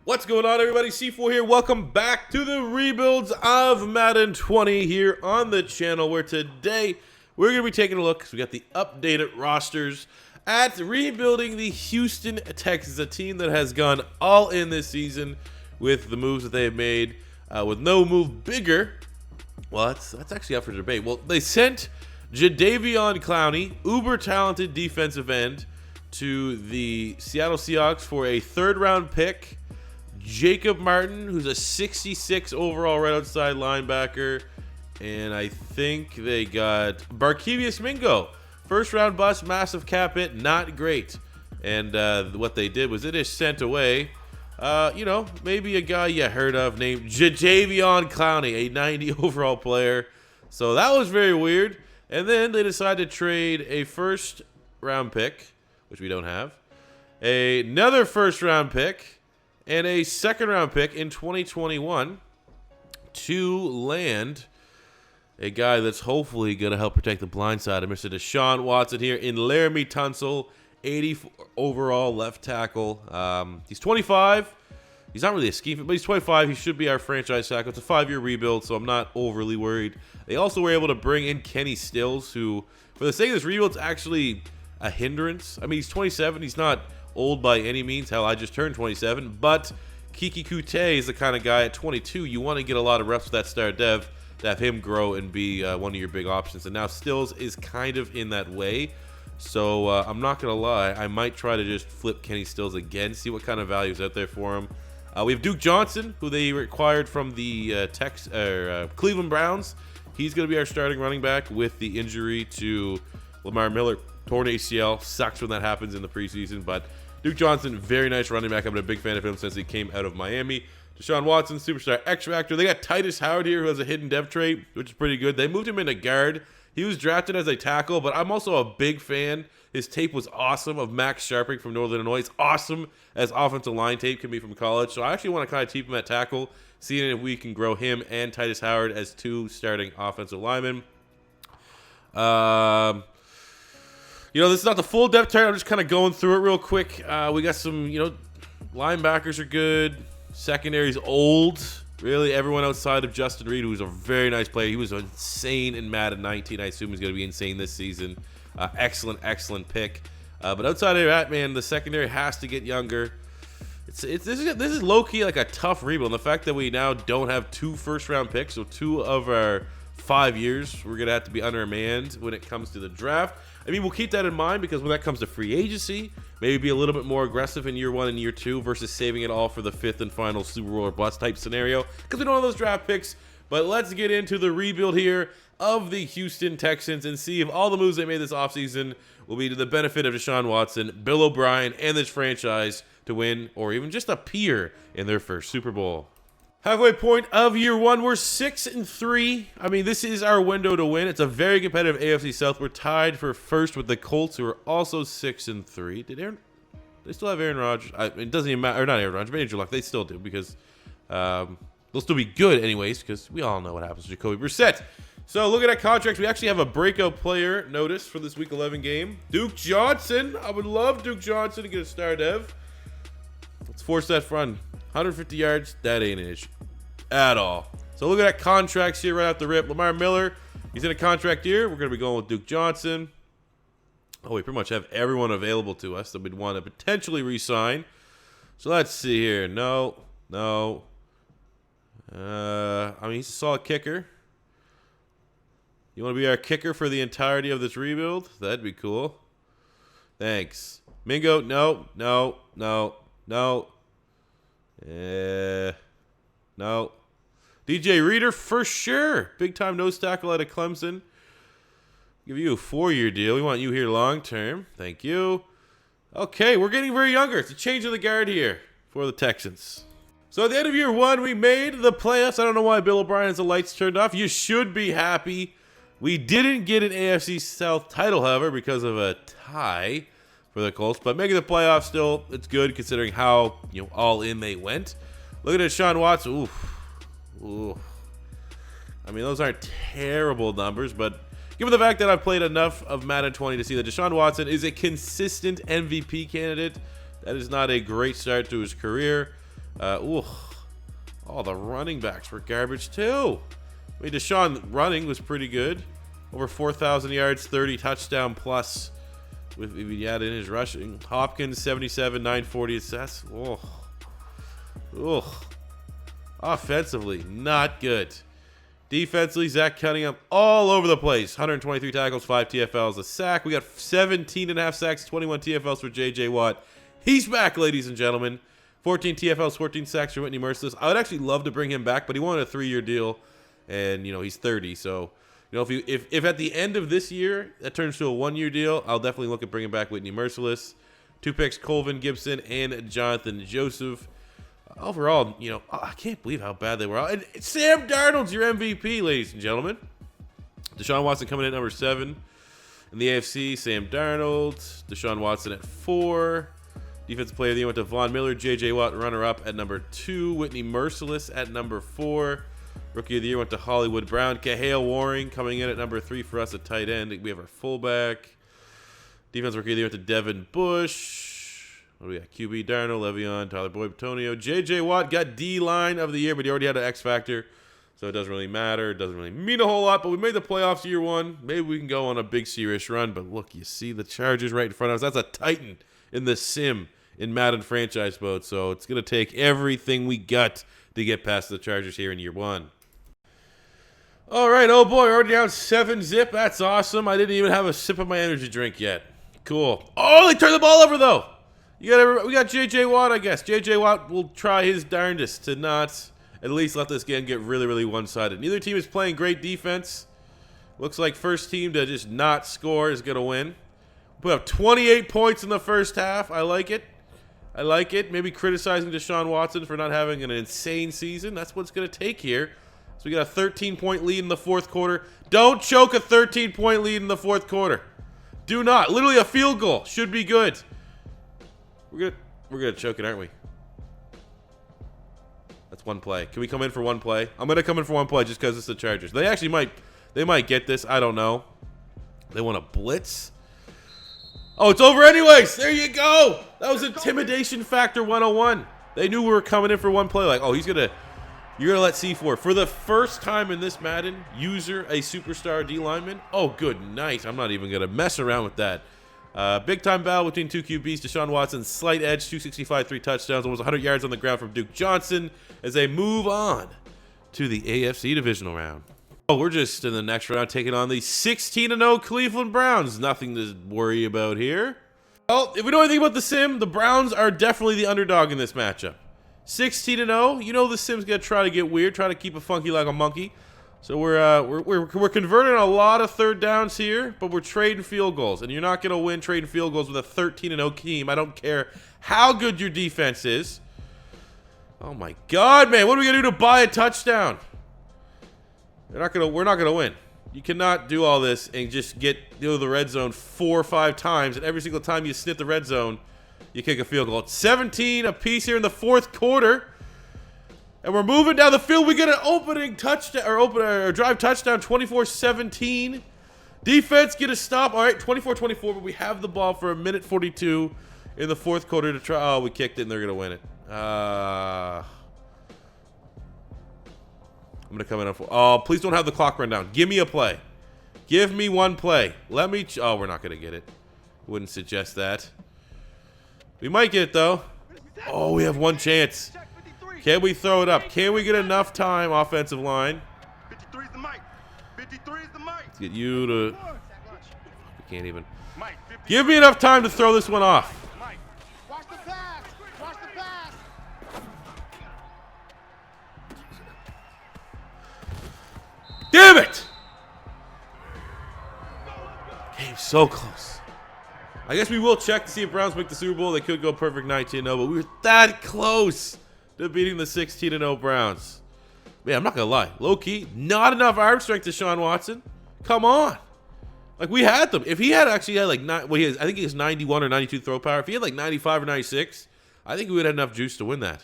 What's going on, everybody? C4 here. Welcome back to the rebuilds of Madden 20 here on the channel, where today we're going to be taking a look, because we got the updated rosters, at rebuilding the Houston Texans, a team that has gone all in this season with the moves that they have made, with no move bigger. Well, that's actually up for debate. Well, they sent Jadeveon Clowney, uber talented defensive end, to the Seattle Seahawks for a third-round pick. Jacob Martin, who's a 66 overall right outside linebacker. And I think they got Barkevious Mingo. First round bust, massive cap hit, not great. And what they did was they just sent away, maybe a guy you heard of named Jadeveon Clowney, a 90 overall player. So that was very weird. And then they decided to trade a first round pick, which we don't have, another first round pick, and a second-round pick in 2021 to land a guy that's hopefully going to help protect the blind side of Mr. Deshaun Watson here in Laremy Tunsil, 84 overall left tackle. He's 25. He's not really a scheme, but he's 25. He should be our franchise tackle. It's a 5-year rebuild, so I'm not overly worried. They also were able to bring in Kenny Stills, who, for the sake of this rebuild, is actually a hindrance. I mean, he's 27. He's not old by any means. Hell, I just turned 27, but Kiki Kute is the kind of guy at 22 you want to get a lot of reps with that star dev to have him grow and be one of your big options. And now Stills is kind of in that way, so I'm not gonna lie, I might try to just flip Kenny Stills again, see what kind of value is out there for him. We have Duke Johnson, who they acquired from the Cleveland Browns. He's gonna be our starting running back with the injury to Lamar Miller. Torn ACL, sucks when that happens in the preseason, but Duke Johnson, very nice running back. I've been a big fan of him since he came out of Miami. Deshaun Watson, superstar X Factor. They got Titus Howard here, who has a hidden dev trait, which is pretty good. They moved him into guard. He was drafted as a tackle, but I'm also a big fan. His tape was awesome of Max Sharping from Northern Illinois. It's awesome as offensive line tape can be from college. So I actually want to kind of keep him at tackle, seeing if we can grow him and Titus Howard as two starting offensive linemen. This is not the full depth chart. I'm just kind of going through it real quick. We got some, linebackers are good. Secondary's old. Really, everyone outside of Justin Reed, who's a very nice player. He was insane in Madden 19. I assume he's going to be insane this season. Excellent pick. But outside of that, man, the secondary has to get younger. This is low-key like a tough rebuild. And the fact that we now don't have 2 first-round picks, so 2 of our 5 years, we're going to have to be undermanned when it comes to the draft. I mean, we'll keep that in mind, because when that comes to free agency, maybe be a little bit more aggressive in year 1 and year 2 versus saving it all for the 5th and final Super Bowl or bust type scenario, because we don't have those draft picks. But let's get into the rebuild here of the Houston Texans and see if all the moves they made this offseason will be to the benefit of Deshaun Watson, Bill O'Brien, and this franchise to win or even just appear in their first Super Bowl. Halfway point of year 1, we're 6-3. I mean, this is our window to win. It's a very competitive AFC South. We're tied for first with the Colts, who are also 6-3. They still have Aaron Rodgers? It doesn't even matter, or not Aaron Rodgers, but Andrew Luck. They still do, because they'll still be good anyways, because we all know what happens to Jacoby Brissett. So looking at contracts, we actually have a breakout player notice for this Week 11 game. Duke Johnson. I would love Duke Johnson to get a star dev. Let's force that front. 150 yards, that ain't an issue at all. So look at that contracts here right off the rip. Lamar Miller, he's in a contract year. We're going to be going with Duke Johnson. Oh, we pretty much have everyone available to us that we'd want to potentially re-sign. So let's see here. No. He's a solid kicker. You want to be our kicker for the entirety of this rebuild? That'd be cool. Thanks. Mingo, no. No. DJ Reader, for sure. Big time nose tackle out of Clemson. Give you a 4-year deal. We want you here long term. Thank you. Okay, we're getting very younger. It's a change of the guard here for the Texans. So at the end of year 1, we made the playoffs. I don't know why Bill O'Brien has the lights turned off. You should be happy. We didn't get an AFC South title, however, because of a tie for the Colts, but making the playoffs still, it's good considering how all in they went. Look at Deshaun Watson. Ooh. I mean, those aren't terrible numbers, but given the fact that I've played enough of Madden 20 to see that Deshaun Watson is a consistent MVP candidate, that is not a great start to his career. Ooh. Oh, the running backs were garbage too. I mean, Deshaun running was pretty good. Over 4,000 yards, 30 touchdown plus. If you add in his rushing. Hopkins, 77, 940 assists. Oh. Oh. Offensively, not good. Defensively, Zach Cunningham all over the place. 123 tackles, 5 TFLs, a sack. We got 17.5 sacks, 21 TFLs for J.J. Watt. He's back, ladies and gentlemen. 14 TFLs, 14 sacks for Whitney Merciless. I would actually love to bring him back, but he wanted a 3-year deal, and, you know, he's 30. So, you know, if at the end of this year that turns to a 1-year deal, I'll definitely look at bringing back Whitney Merciless. 2 picks, Colvin Gibson and Jonathan Joseph. Overall, you know, I can't believe how bad they were. And Sam Darnold's your MVP, ladies and gentlemen. Deshaun Watson coming in at number 7 in the AFC. Sam Darnold. Deshaun Watson at 4. Defensive player of the year went to Von Miller. J.J. Watt, runner-up at number 2. Whitney Merciless at number 4. Rookie of the year went to Hollywood Brown. Kahale Warring coming in at number 3 for us at tight end. We have our fullback. Defensive rookie of the year went to Devin Bush. What do we got? QB Darnold, Le'Veon, Tyler Boyd, Petonio. J.J. Watt got D-line of the year, but he already had an X factor, so it doesn't really matter. It doesn't really mean a whole lot, but we made the playoffs year 1. Maybe we can go on a big serious run, but look, you see the Chargers right in front of us. That's a Titan in the sim in Madden franchise mode, so it's going to take everything we got to get past the Chargers here in year 1. All right, oh boy, already down 7-zip. That's awesome. I didn't even have a sip of my energy drink yet. Cool. Oh, they turned the ball over, though. We got J.J. Watt, I guess. J.J. Watt will try his darndest to not at least let this game get really, really one-sided. Neither team is playing great defense. Looks like first team to just not score is going to win. Put up 28 points in the first half. I like it. I like it. Maybe criticizing Deshaun Watson for not having an insane season. That's what it's going to take here. So we got a 13-point lead in the fourth quarter. Don't choke a 13-point lead in the fourth quarter. Do not. Literally a field goal should be good. We're gonna choke it, aren't we? That's one play. Can we come in for one play? I'm gonna come in for one play just because it's the Chargers. They actually might get this. I don't know. They want to blitz. Oh, it's over anyways. There you go. That was intimidation factor 101. They knew we were coming in for one play. Like, oh, you're gonna let C4 for the first time in this Madden user a superstar D lineman. Oh, good night. I'm not even gonna mess around with that. Big time battle between 2 QBs. Deshaun Watson, slight edge, 265, 3 touchdowns, almost 100 yards on the ground from Duke Johnson as they move on to the AFC divisional round. Oh, we're just in the next round taking on the 16-0 Cleveland Browns. Nothing to worry about here. Well, if we know anything about the sim, the Browns are definitely the underdog in this matchup. 16-0, you know the sim's gonna try to get weird, try to keep it funky like a monkey. So we're converting a lot of third downs here, but we're trading field goals, and you're not going to win trading field goals with a 13-0 team. I don't care how good your defense is. Oh my God, man! What are we going to do to buy a touchdown? We're not going to win. You cannot do all this and just get to the red zone 4 or 5 times, and every single time you sniff the red zone, you kick a field goal. It's 17 apiece here in the fourth quarter. And we're moving down the field. We get an opening touchdown or drive touchdown, 24-17. Defense get a stop. All right, 24-24, but we have the ball for 1:42 in the fourth quarter to try. Oh, we kicked it, and they're gonna win it. I'm gonna come in on 4. Oh, please don't have the clock run down. Give me a play. Give me one play. Let me. Oh, we're not gonna get it. Wouldn't suggest that. We might get it though. Oh, we have one chance. Can we throw it up? Can we get enough time, offensive line? 53 is the mic. 53 is the mic. Let's get you to... We can't even... Give me enough time to throw this one off. Watch the pass. Watch the pass. Damn it! Game so close. I guess we will check to see if Browns make the Super Bowl. They could go perfect 19-0, but we were that close to beating the 16-0 Browns. Man, I'm not going to lie. Low-key, not enough arm strength to Deshaun Watson. Come on. Like, we had them. If he had actually had, like, I think he has 91 or 92 throw power. If he had, like, 95 or 96, I think we would have enough juice to win that.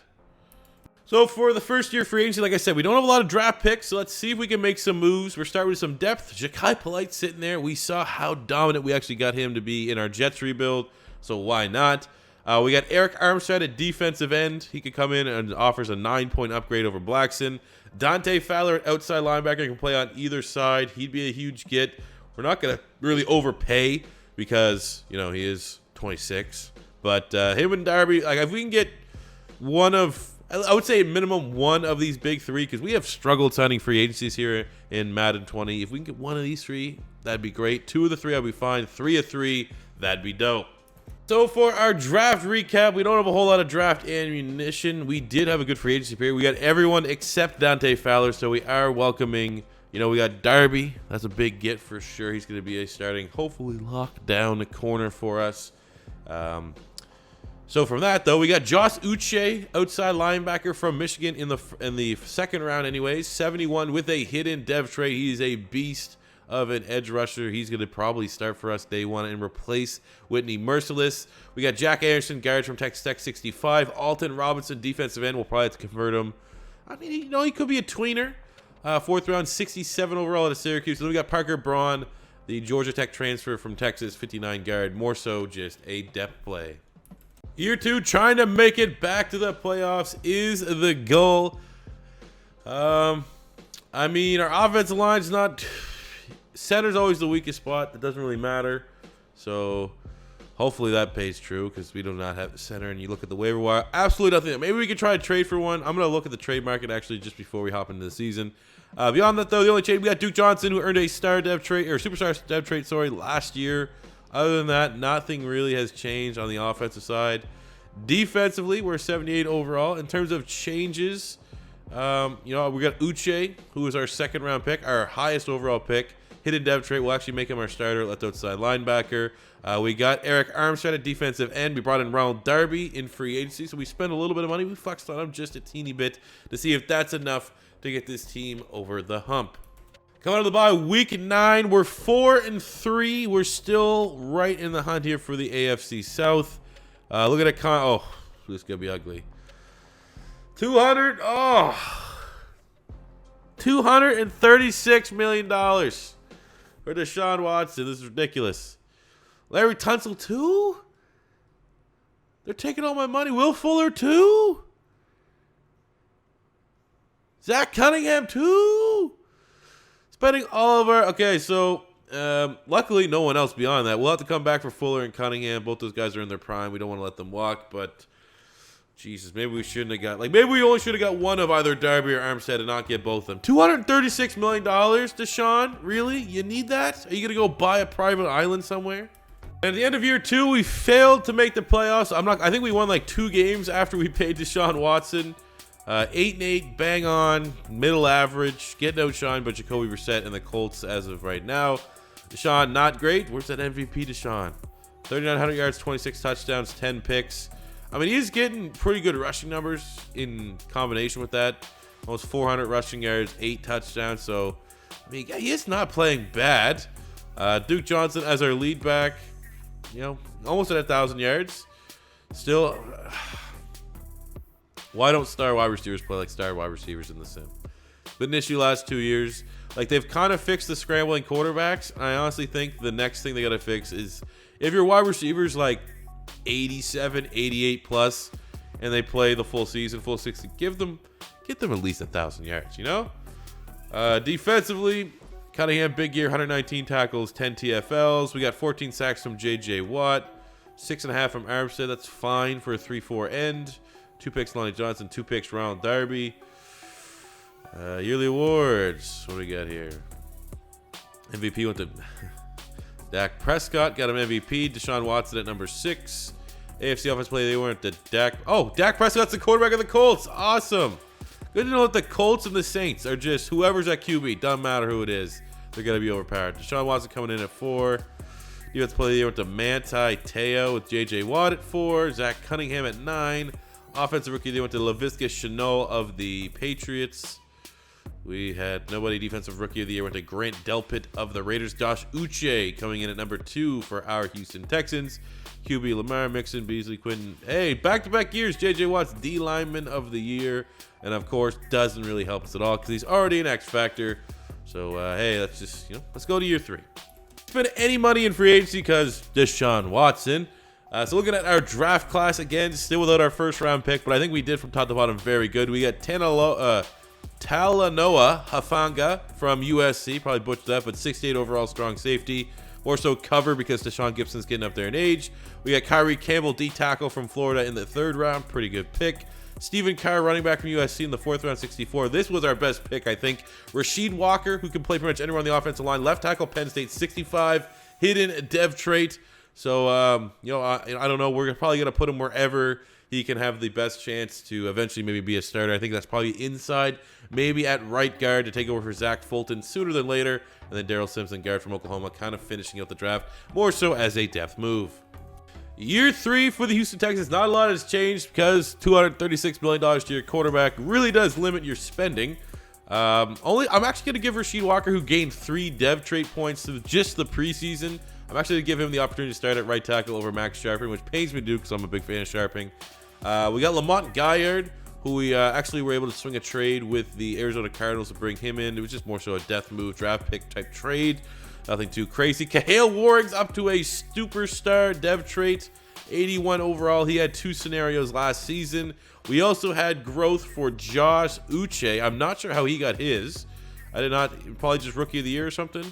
So, for the first-year free agency, like I said, we don't have a lot of draft picks, so let's see if we can make some moves. We're starting with some depth. Ja'Kai Polite sitting there. We saw how dominant we actually got him to be in our Jets rebuild, so why not? We got Eric Armstead at defensive end. He could come in and offers a 9-point upgrade over Blackson. Dante Fowler at outside linebacker, can play on either side. He'd be a huge get. We're not going to really overpay because, you know, he is 26. But him and Darby, like, if we can get one of, I would say minimum one of these big three, because we have struggled signing free agencies here in Madden 20. If we can get one of these three, that'd be great. 2 of the 3, I'd be fine. 3 of 3, that'd be dope. So for our draft recap, we don't have a whole lot of draft ammunition. We did have a good free agency period. We got everyone except Dante Fowler, so we are welcoming, you know, we got Darby. That's a big get for sure. He's going to be a starting, hopefully lock down the corner for us. So from that, though, we got Josh Uche, outside linebacker from Michigan in the second round anyways. 71 with a hidden dev trait. He's a beast of an edge rusher. He's going to probably start for us day one and replace Whitney Merciless. We got Jack Anderson, guard from Texas Tech, 65. Alton Robinson, defensive end. We'll probably have to convert him. I mean, you know, he could be a tweener. 4th round, 67 overall at Syracuse. Then we got Parker Braun, the Georgia Tech transfer from Texas, 59 guard. More so just a depth play. Year 2, trying to make it back to the playoffs is the goal. I mean, our offensive line's not... Center's always the weakest spot. That doesn't really matter. So hopefully that pays true, because we do not have the center. And you look at the waiver wire, absolutely nothing. Maybe we could try to trade for one. I'm going to look at the trade market actually just before we hop into the season. Beyond that, though, the only trade, we got Duke Johnson, who earned a star dev trait, or superstar dev trait, sorry, last year. Other than that, nothing really has changed on the offensive side. Defensively, we're 78 overall. In terms of changes, you know, we got Uche, who was our 2nd round pick, our highest overall pick. Hidden dev trait will actually make him our starter, left outside linebacker. We got Eric Armstead at defensive end. We brought in Ronald Darby in free agency, so we spent a little bit of money. We flexed on him just a teeny bit to see if that's enough to get this team over the hump. Coming out of the bye, week 9, we're 4-3. We're still right in the hunt here for the AFC South. Look at it. Oh, this is gonna be ugly. $236 million for Deshaun Watson. This is ridiculous. Laremy Tunsil, 2? They're taking all my money. Will Fuller, 2? Zach Cunningham, 2? Spending all of our... Okay, so luckily no one else beyond that. We'll have to come back for Fuller and Cunningham. Both those guys are in their prime. We don't want to let them walk, but... Jesus, maybe we shouldn't have got... Like, maybe we only should have got one of either Darby or Armstead and not get both of them. $236 million, Deshaun? Really? You need that? Are you going to go buy a private island somewhere? And at the end of year 2, we failed to make the playoffs. I think we won like 2 games after we paid Deshaun Watson. 8-8, bang on, middle average. Getting outshined by Jacoby Brissett and the Colts as of right now. Deshaun, not great. Where's that MVP Deshaun? 3,900 yards, 26 touchdowns, 10 picks. I mean, he's getting pretty good rushing numbers in combination with that. Almost 400 rushing yards, 8 touchdowns. So, I mean, he is not playing bad. Duke Johnson as our lead back, you know, almost at 1,000 yards. Still, why don't star wide receivers play like star wide receivers in the sim? Been an issue last 2 years. Like, they've kind of fixed the scrambling quarterbacks. I honestly think the next thing they got to fix is if your wide receivers like 87, 88 plus, and they play the full season, full 60, get them at least 1,000 yards, you know? Defensively, Cunningham, big year, 119 tackles, 10 TFLs. We got 14 sacks from J.J. Watt, 6.5 from Armstead. That's fine for a 3-4 end. 2 picks, Lonnie Johnson, 2 picks, Ronald Darby. Yearly awards, what do we got here? MVP went to Dak Prescott, got him MVP. Deshaun Watson at number 6. AFC offense play, they weren't the Dak. Oh, Dak Prescott's the quarterback of the Colts. Awesome. Good to know that the Colts and the Saints are just whoever's at QB. Doesn't matter who it is. They're going to be overpowered. Deshaun Watson coming in at 4. Defense play, they went to Manti Te'o with J.J. Watt at 4. Zach Cunningham at 9. Offensive rookie, they went to Laviska Shenault of the Patriots. We had nobody. Defensive rookie of the year went to Grant Delpit of the Raiders. Josh Uche coming in at number 2 for our Houston Texans. QB Lamar, Mixon, Beasley, Quinton. Hey, back-to-back years. J.J. Watt's D lineman of the year. And, of course, doesn't really help us at all because he's already an X factor. So, hey, let's just, let's go to year 3. Spend any money in free agency because Deshaun Watson. So looking at our draft class again, still without our first round pick, but I think we did from top to bottom very good. We got Talanoa Hafanga from USC, probably butchered that, but 68 overall, strong safety. More so cover because Deshaun Gibson's getting up there in age. We got Kyrie Campbell, D tackle from Florida in the 3rd round, pretty good pick. Stephen Carr, running back from USC in the 4th round, 64. This was our best pick, I think. Rasheed Walker, who can play pretty much anywhere on the offensive line. Left tackle, Penn State, 65. Hidden dev trait. So, I don't know. We're probably going to put him wherever he can have the best chance to eventually maybe be a starter. I think that's probably inside, maybe at right guard to take over for Zach Fulton sooner than later. And then Darrell Simpson, guard from Oklahoma, kind of finishing out the draft, more so as a depth move. Year 3 for the Houston Texans. Not a lot has changed because $236 million to your quarterback really does limit your spending. I'm actually going to give Rasheed Walker, who gained 3 dev trait points to just the preseason. I'm actually going to give him the opportunity to start at right tackle over Max Sharping, which pains me to do because I'm a big fan of Sharping. We got Lamont Gaillard, who we actually were able to swing a trade with the Arizona Cardinals to bring him in. It was just more so a death move, draft pick type trade. Nothing too crazy. Kahale Warring's up to a superstar dev trait, 81 overall. He had 2 scenarios last season. We also had growth for Josh Uche. I'm not sure how he got his. I did not, probably just rookie of the year or something.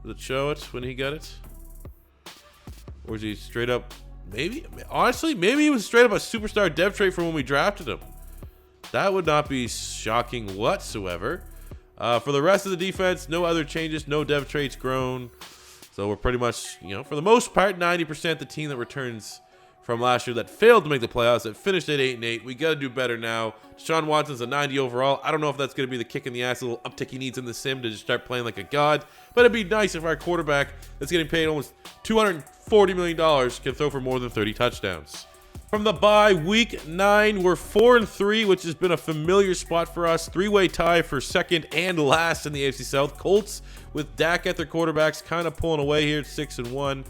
Does it show it when he got it? Or is he straight up, maybe, honestly, maybe he was straight up a superstar dev trait from when we drafted him. That would not be shocking whatsoever. For the rest of the defense, no other changes, no dev traits grown. So we're pretty much, for the most part, 90% the team that returns from last year that failed to make the playoffs, that finished at 8-8. We got to do better now. Deshaun Watson's a 90 overall. I don't know if that's going to be the kick in the ass, a little uptick he needs in the sim to just start playing like a god. But it'd be nice if our quarterback that's getting paid almost $240 million can throw for more than 30 touchdowns. From the bye, week 9, we're 4-3, which has been a familiar spot for us. 3-way tie for second and last in the AFC South. Colts with Dak at their quarterbacks, kind of pulling away here at 6-1.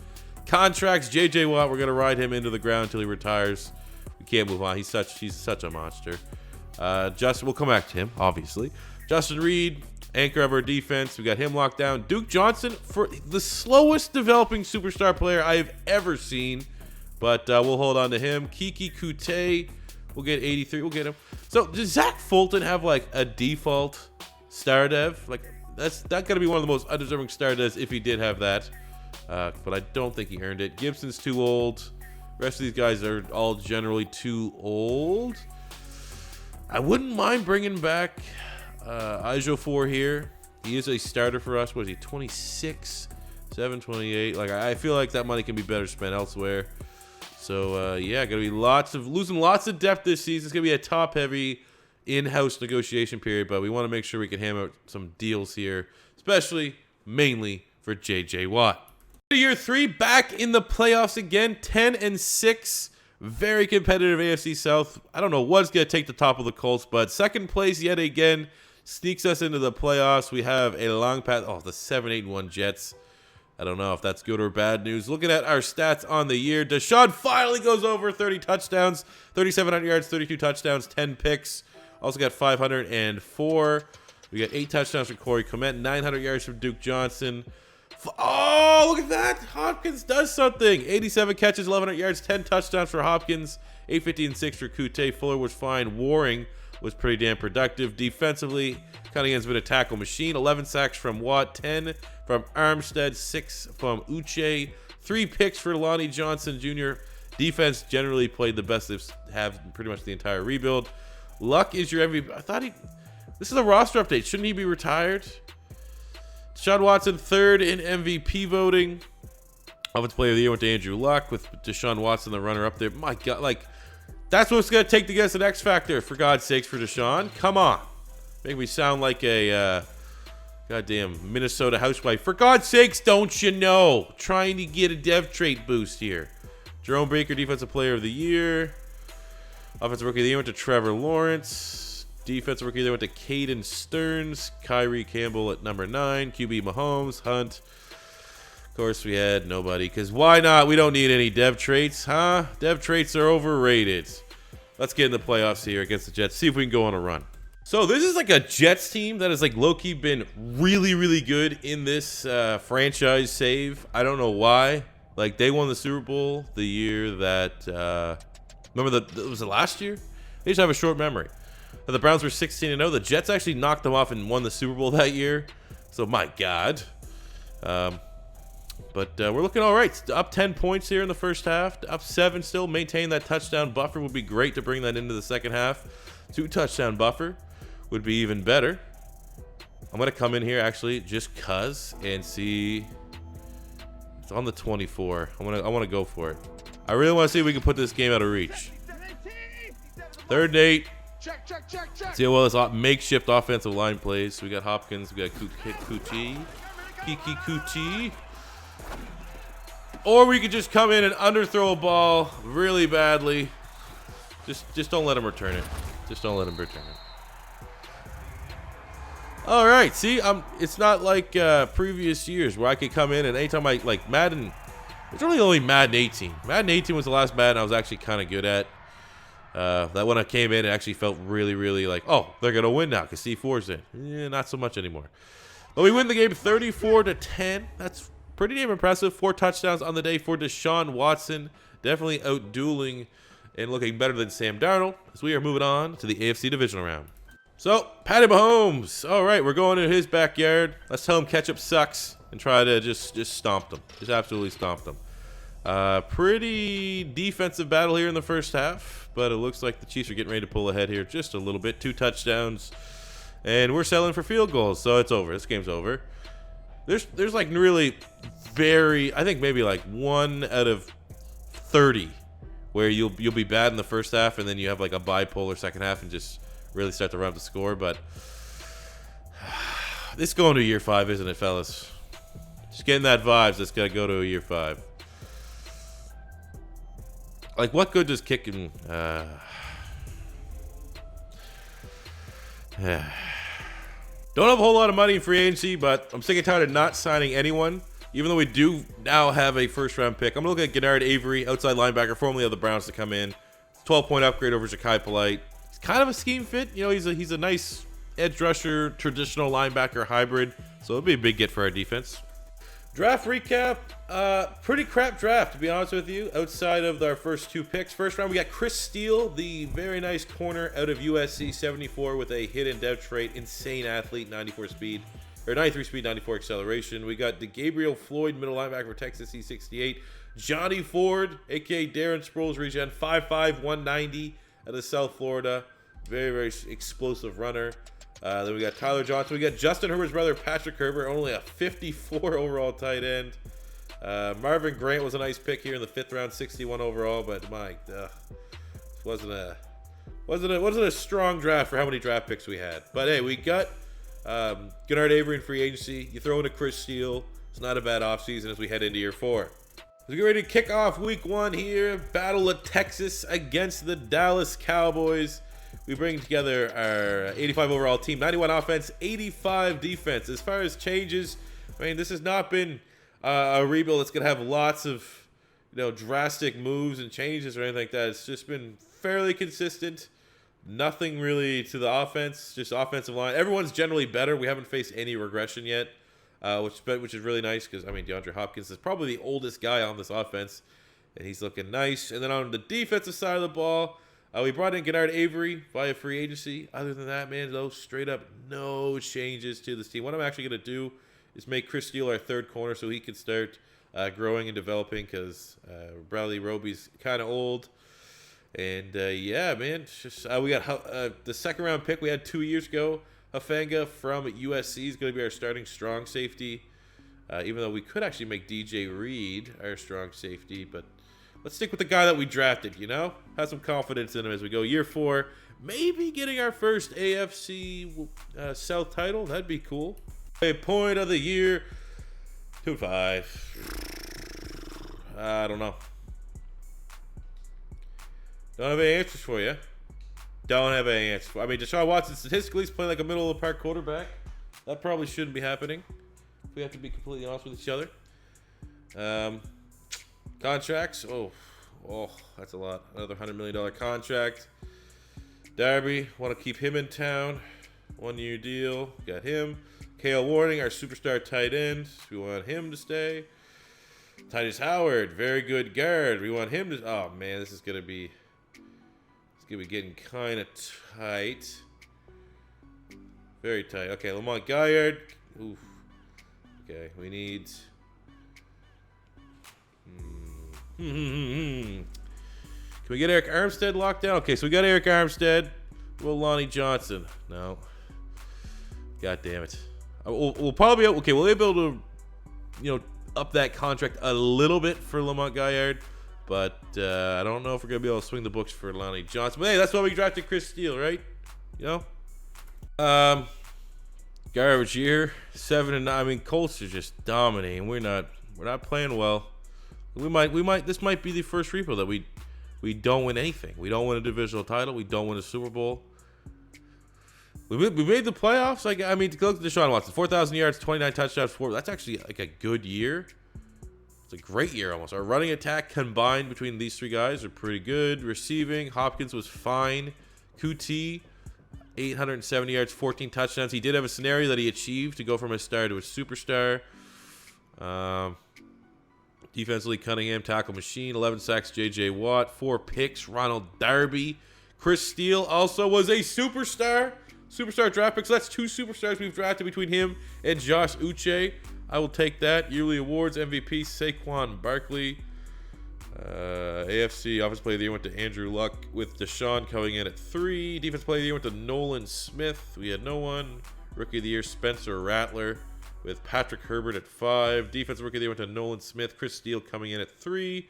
Contracts, J.J. Watt, we're going to ride him into the ground until he retires. We can't move on. He's such a monster. Justin, we'll come back to him, obviously. Justin Reed, anchor of our defense. We got him locked down. Duke Johnson, for the slowest developing superstar player I have ever seen. But we'll hold on to him. Kiki Kute, we'll get 83. We'll get him. So does Zach Fulton have like a default star dev? Like that's got to be one of the most undeserving star devs if he did have that. But I don't think he earned it. Gibson's too old. The rest of these guys are all generally too old. I wouldn't mind bringing back Ejiofor here. He is a starter for us. What is he? 26, 728. Like I feel like that money can be better spent elsewhere. So yeah, gonna be losing lots of depth this season. It's gonna be a top-heavy in-house negotiation period, but we want to make sure we can hammer out some deals here, especially mainly for J.J. Watt. Year 3, back in the playoffs again, 10-6. Very competitive AFC South. I don't know what's gonna take the top of the Colts, but second place yet again sneaks us into the playoffs. We have a long path. Oh, the 7-8-1 Jets. I don't know if that's good or bad news. Looking at our stats on the year, Deshaun finally goes over 30 touchdowns, 3,700 yards, 32 touchdowns, 10 picks. Also got 504. We got 8 touchdowns from Corey Clement, 900 yards from Duke Johnson. Oh, look at that. Hopkins does something. 87 catches, 1,100 yards, 10 touchdowns for Hopkins, 850 and 6 for Kute. Fuller was fine. Waring was pretty damn productive. Defensively, Cunningham's been a tackle machine. 11 sacks from Watt, 10 from Armstead, 6 from Uche, 3 picks for Lonnie Johnson Jr. Defense generally played the best they've have pretty much the entire rebuild. Luck is your MVP. I thought this is a roster update. Shouldn't he be retired? Deshaun Watson, 3rd in MVP voting. Offensive Player of the Year went to Andrew Luck, with Deshaun Watson the runner up there. My God, like, that's what it's going to take to get us an X Factor, for God's sakes, for Deshaun. Come on. Make me sound like a goddamn Minnesota housewife. For God's sakes, don't you know? Trying to get a dev trait boost here. Jerome Baker, Defensive Player of the Year. Offensive Rookie of the Year went to Trevor Lawrence. Defensive Rookie of the Year went to Caden Stearns. Kyrie Campbell at number 9. QB Mahomes, Hunt. Of course, we had nobody, because why not? We don't need any dev traits, huh? Dev traits are overrated. Let's get in the playoffs here against the Jets. See if we can go on a run. So this is like a Jets team that has like low-key been really, really good in this franchise save. I don't know why. Like, they won the Super Bowl the year that, was it last year? They just have a short memory. The Browns were 16-0. The Jets actually knocked them off and won the Super Bowl that year. So, my God. But we're looking all right. Up 10 points here in the first half. Up 7 still. Maintain that touchdown buffer would be great to bring that into the second half. 2 touchdown buffer would be even better. I'm going to come in here actually just cuz and see. It's on the 24. I want to go for it. I really want to see if we can put this game out of reach. 3rd and 8. Check. See how well this makeshift offensive line plays. So we got Hopkins. We got Kiki Kuti. Or we could just come in and underthrow a ball really badly. Just don't let him return it. Just don't let him return it. All right, see, it's not like previous years where I could come in and anytime I like Madden. It's really only Madden 18. Madden 18 was the last Madden I was actually kind of good at. That when I came in, it actually felt really, really like, oh, they're gonna win now because C4's in. Not so much anymore. But we win the game 34-10. That's pretty damn impressive. 4 touchdowns on the day for Deshaun Watson. Definitely out-dueling and looking better than Sam Darnold as we are moving on to the AFC divisional round. So, Patty Mahomes. All right, we're going to his backyard. Let's tell him ketchup sucks and try to just stomp them. Just absolutely stomp them. Pretty defensive battle here in the first half, but it looks like the Chiefs are getting ready to pull ahead here just a little bit. 2 touchdowns, and we're settling for field goals, so it's over. This game's over. There's like really I think maybe like 1 out of 30 where you'll be bad in the first half, and then you have like a bipolar second half and just really start to run up the score. But this is going to year 5, isn't it, fellas? Just getting that vibes. It's got to go to a year 5. Like, what good does kicking? Don't have a whole lot of money in free agency, but I'm sick and tired of not signing anyone. Even though we do now have a first-round pick, I'm going to look at Gennard Avery, outside linebacker, formerly of the Browns, to come in. 12-point upgrade over Ja'Kai Polite. He's kind of a scheme fit. You know, he's a nice edge rusher, traditional linebacker hybrid. So it'll be a big get for our defense. Draft recap. Pretty crap draft, to be honest with you, outside of our first 2 picks. First round, we got Chris Steele, the very nice corner out of USC, 74 with a hidden depth trait, insane athlete, 93 speed, 94 acceleration. We got Gabriel Floyd, middle linebacker for Texas, C68. Johnny Ford, a.k.a. Darren Sproles, regen, 5'5", 190 out of South Florida. Very, very explosive runner. Then we got Tyler Johnson. We got Justin Herbert's brother, Patrick Herbert, only a 54 overall tight end. Marvin Grant was a nice pick here in the 5th round, 61 overall, but wasn't a strong draft for how many draft picks we had. But hey, we got Gennard Avery in free agency. You throw in a Chris Steele. It's not a bad offseason as we head into year 4. We get ready to kick off week 1 here. Battle of Texas against the Dallas Cowboys. We bring together our 85 overall team, 91 offense, 85 defense. As far as changes, I mean, this has not been a rebuild that's going to have lots of, drastic moves and changes or anything like that. It's just been fairly consistent. Nothing really to the offense, just offensive line. Everyone's generally better. We haven't faced any regression yet, which is really nice because, I mean, DeAndre Hopkins is probably the oldest guy on this offense, and he's looking nice. And then on the defensive side of the ball, we brought in Gennard Avery via free agency. Other than that, man, though, straight up no changes to this team. What I'm actually going to do is make Chris Steele our 3rd corner so he can start growing and developing because Bradley Roby's kind of old. And, yeah, man, we got the 2nd round pick we had 2 years ago. Hufanga from USC is going to be our starting strong safety, even though we could actually make DJ Reed our strong safety, but let's stick with the guy that we drafted, Have some confidence in him as we go. Year 4, maybe getting our first AFC South title. That'd be cool. A point of the year, 2-5. I don't know. Don't have any answers for you. Don't have any answers for you. I mean, Deshaun Watson statistically is playing like a middle-of-the-park quarterback. That probably shouldn't be happening, if we have to be completely honest with each other. Contracts. Oh, that's a lot. Another $100 million contract. Darby, want to keep him in town. 1-year deal. Got him. Kale Warning, our superstar tight end. We want him to stay. Titus Howard, very good guard. We want him to. Oh man, this is gonna be. It's gonna be getting kind of tight. Very tight. Okay, Lamont Gaillard. Oof. Okay, we need. Can we get Eric Armstead locked down? Okay, so we got Eric Armstead. Well, Lonnie Johnson. No. God damn it. We'll probably be okay. We'll be able to, up that contract a little bit for Lamont Gaillard, but I don't know if we're gonna be able to swing the books for Lonnie Johnson. But hey, that's why we drafted Chris Steele, right? Garbage year, 7-9. I mean, Colts are just dominating. We're not playing well. This might be the first repo that we don't win anything. We don't win a divisional title. We don't win a Super Bowl. We made the playoffs. Look at Deshaun Watson, 4,000 yards, 29 touchdowns, 4. That's actually like a good year. It's a great year almost. Our running attack combined between these three guys are pretty good. Receiving, Hopkins was fine. QT, 870 yards, 14 touchdowns. He did have a scenario that he achieved to go from a star to a superstar. Defensively, Cunningham, tackle machine, 11 sacks, J.J. Watt, 4 picks, Ronald Darby. Chris Steele also was a superstar. Superstar draft picks. So that's 2 superstars we've drafted between him and Josh Uche. I will take that. Yearly awards, MVP, Saquon Barkley. AFC Offensive Player of the Year went to Andrew Luck with Deshaun coming in at 3. Defensive Player of the Year went to Nolan Smith. We had no one. Rookie of the Year, Spencer Rattler with Patrick Herbert at 5. Defensive Rookie of the Year went to Nolan Smith. Chris Steele coming in at 3.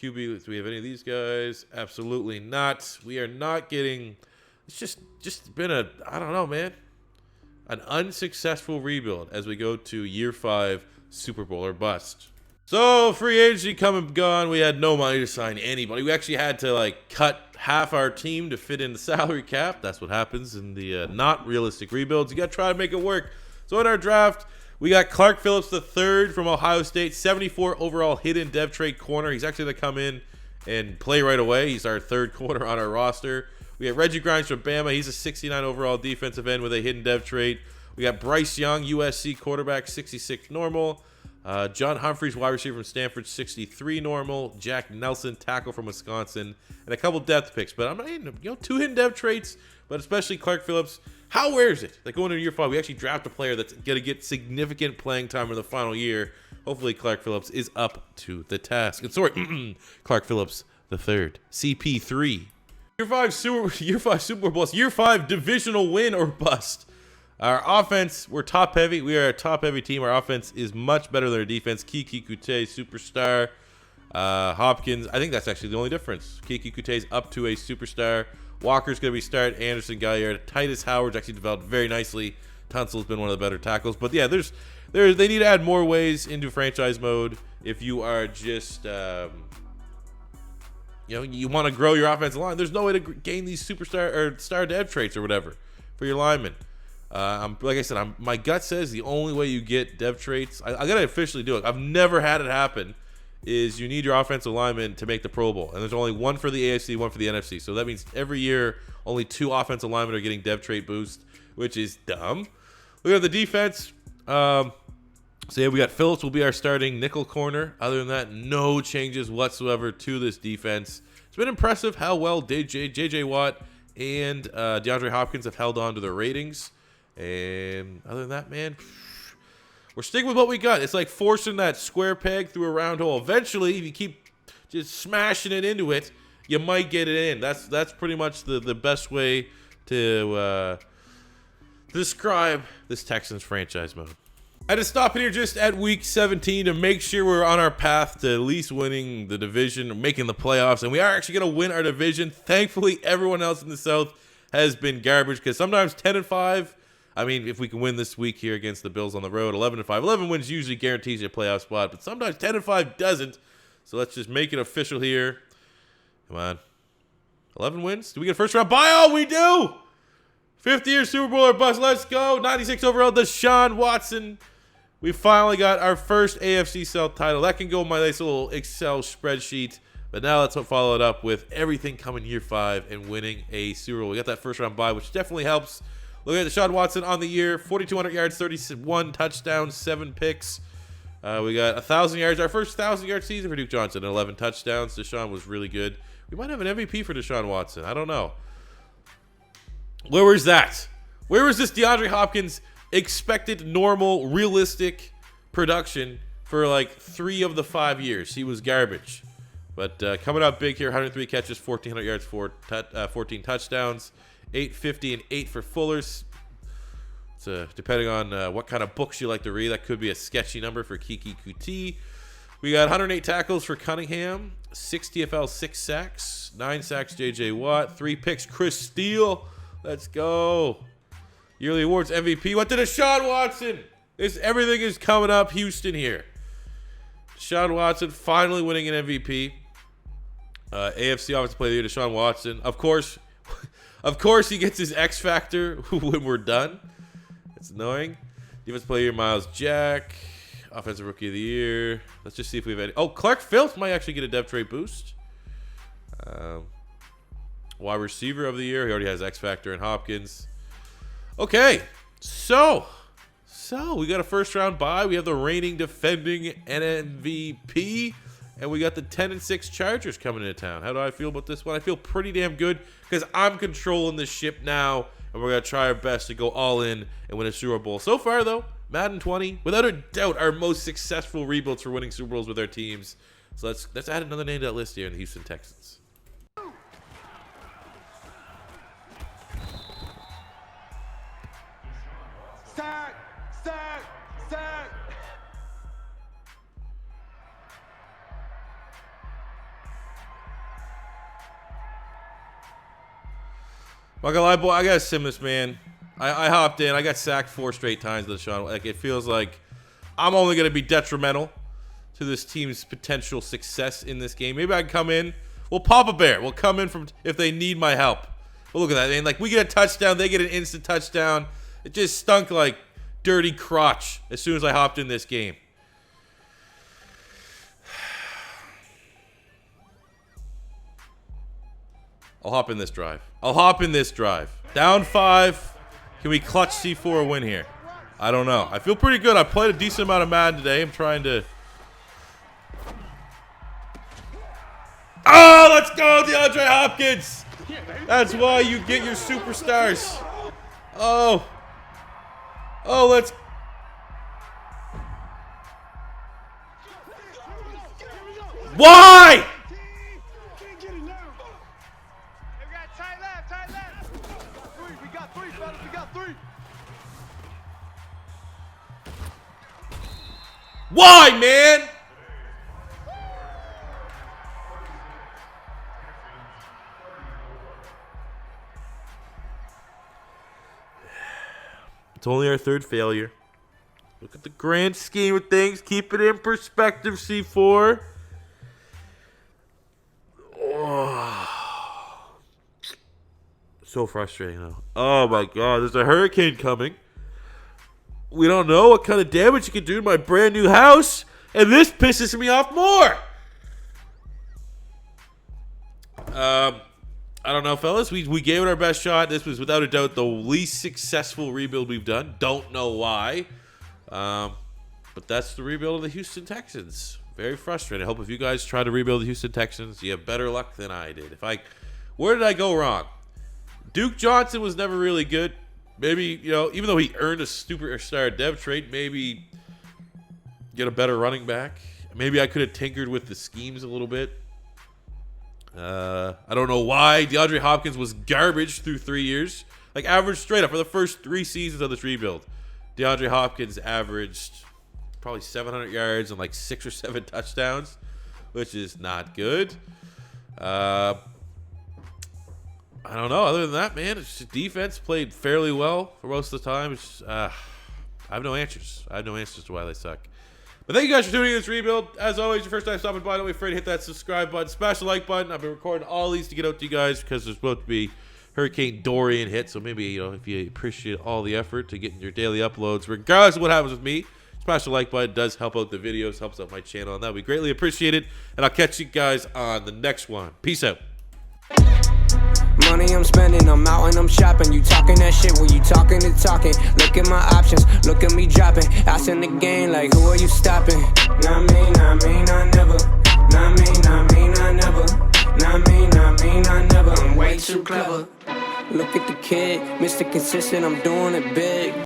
QB, do we have any of these guys? Absolutely not. We are not getting... It's just been I don't know, man. An unsuccessful rebuild as we go to year 5 Super Bowl or bust. So free agency come and gone. We had no money to sign anybody. We actually had to cut half our team to fit in the salary cap. That's what happens in the not realistic rebuilds. You got to try to make it work. So in our draft, we got Clark Phillips III from Ohio State, 74 overall hidden dev trade corner. He's actually going to come in and play right away. He's our 3rd corner on our roster. We got Reggie Grimes from Bama. He's a 69 overall defensive end with a hidden dev trait. We got Bryce Young, USC quarterback, 66 normal. John Humphreys, wide receiver from Stanford, 63 normal. Jack Nelson, tackle from Wisconsin, and a couple depth picks. But I'm not hitting 2 hidden dev traits, but especially Clark Phillips. How rare is it? Going into year 5, we actually draft a player that's going to get significant playing time in the final year. Hopefully, Clark Phillips is up to the task. And sorry, Clark Phillips III, CP3. Year 5 Super Bowl, year 5 divisional win or bust. Our offense, we're top heavy. We are a top heavy team. Our offense is much better than our defense. Kiki Kute, superstar. Hopkins, I think that's actually the only difference. Kiki Kute's up to a superstar. Walker's going to be start. Anderson, Gaillard. Titus Howard's actually developed very nicely. Tunsil's been one of the better tackles. But yeah, they need to add more ways into franchise mode if you are just... you want to grow your offensive line. There's no way to gain these superstar or star dev traits or whatever for your linemen. Like I said, my gut says the only way you get dev traits, I got to officially do it. I've never had it happen, is you need your offensive linemen to make the Pro Bowl. And there's only one for the AFC, one for the NFC. So that means every year, only 2 offensive linemen are getting dev trait boost, which is dumb. Look at the defense. So yeah, we got Phillips will be our starting nickel corner. Other than that, no changes whatsoever to this defense. It's been impressive how well J.J. Watt and DeAndre Hopkins have held on to their ratings. And other than that, man, we're sticking with what we got. It's like forcing that square peg through a round hole. Eventually, if you keep just smashing it into it, you might get it in. That's pretty much the best way to describe this Texans franchise mode. I had to stop in here just at week 17 to make sure we're on our path to at least winning the division, making the playoffs, and we are actually going to win our division. Thankfully, everyone else in the South has been garbage because sometimes 10-5. I mean, if we can win this week here against the Bills on the road, 11-5. 11 wins usually guarantees you a playoff spot, but sometimes 10-5 doesn't. So let's just make it official here. Come on. 11 wins? Do we get a first round bye? Oh, we do! 50-year Super Bowl or bust. Let's go. 96 overall, Deshaun Watson. We finally got our first AFC South title. That can go in my nice little Excel spreadsheet. But now let's follow it up with everything coming year 5 and winning a Super Bowl. We got that first round bye, which definitely helps. Look at Deshaun Watson on the year. 4,200 yards, 31 touchdowns, 7 picks. We got 1,000 yards. Our first 1,000-yard season for Duke Johnson and 11 touchdowns. Deshaun was really good. We might have an MVP for Deshaun Watson. I don't know. Where was that? Where was this DeAndre Hopkins expected normal, realistic production for like 3 of the 5 years? He was garbage. But coming up big here, 103 catches, 1,400 yards, 14 touchdowns, 850 and 8 for Fullers. So depending on what kind of books you like to read, that could be a sketchy number for Kiki Kuti. We got 108 tackles for Cunningham, 6 TFL, 6 sacks, 9 sacks J.J. Watt, 3 picks Chris Steele. Let's go. Yearly awards MVP went to Deshaun Watson. Everything is coming up Houston here. Deshaun Watson finally winning an MVP. AFC Offensive Player of the Year, Deshaun Watson. Of course he gets his X Factor when we're done. It's annoying. Defensive Player of the Year, Miles Jack. Offensive Rookie of the Year. Let's just see if we have any. Oh, Clark Phillips might actually get a dev trade boost. Wide Receiver of the Year. He already has X Factor and Hopkins. Okay, so we got a first-round bye. We have the reigning defending MVP, and we got the 10-6 Chargers coming into town. How do I feel about this one? I feel pretty damn good because I'm controlling the ship now, and we're going to try our best to go all in and win a Super Bowl. So far, though, Madden 20, without a doubt, our most successful rebuilds for winning Super Bowls with our teams. So let's add another name to that list here in the Houston Texans. Sack! Sack! Sack! Not gonna lie, boy, I gotta sim this, man. I hopped in. I got sacked 4 straight times with Deshaun. Like, it feels like I'm only gonna be detrimental to this team's potential success in this game. Maybe I can come in. We'll pop a bear. We'll come in from if they need my help. But look at that, man. Like, we get a touchdown, they get an instant touchdown. It just stunk like dirty crotch as soon as I hopped in this game. I'll hop in this drive. Down 5. Can we clutch C4 win here? I don't know. I feel pretty good. I played a decent amount of Madden today. I'm trying to... Oh, let's go, DeAndre Hopkins. That's why you get your superstars. Oh, let's... Why? We got 3, fellas. We got 3. Why, man? It's only our 3rd failure. Look at the grand scheme of things. Keep it in perspective, C4. Oh. So frustrating, though. Oh, my God. There's a hurricane coming. We don't know what kind of damage it can do to my brand new house. And this pisses me off more. I don't know, fellas. We gave it our best shot. This was without a doubt the least successful rebuild we've done. Don't know why. But that's the rebuild of the Houston Texans. Very frustrating. I hope if you guys try to rebuild the Houston Texans, you have better luck than I did. Where did I go wrong? Duke Johnson was never really good. Maybe, even though he earned a superstar dev trade, maybe get a better running back. Maybe I could have tinkered with the schemes a little bit. I don't know why. DeAndre Hopkins was garbage through 3 years. Like, average straight up for the first 3 seasons of this rebuild. DeAndre Hopkins averaged probably 700 yards and like 6 or 7 touchdowns, which is not good. I don't know. Other than that, man, it's just defense played fairly well for most of the time. I have no answers. I have no answers to why they suck. But thank you guys for tuning in this rebuild. As always, your first time stopping by, don't be afraid to hit that subscribe button. Smash the like button. I've been recording all these to get out to you guys because there's supposed to be Hurricane Dorian hit. So maybe, if you appreciate all the effort to get your daily uploads, regardless of what happens with me, smash the like button. It does help out the videos, helps out my channel, and that would be greatly appreciated. And I'll catch you guys on the next one. Peace out. Money I'm spending, I'm out and I'm shopping. You talking that shit, well you talking the talking. Look at my options, look at me dropping. Ass in the game, like who are you stopping? Not me, not me, not never. Not me, not me, not never. Not me, not me, not never. I'm way too clever. Look at the kid, Mr. Consistent, I'm doing it big.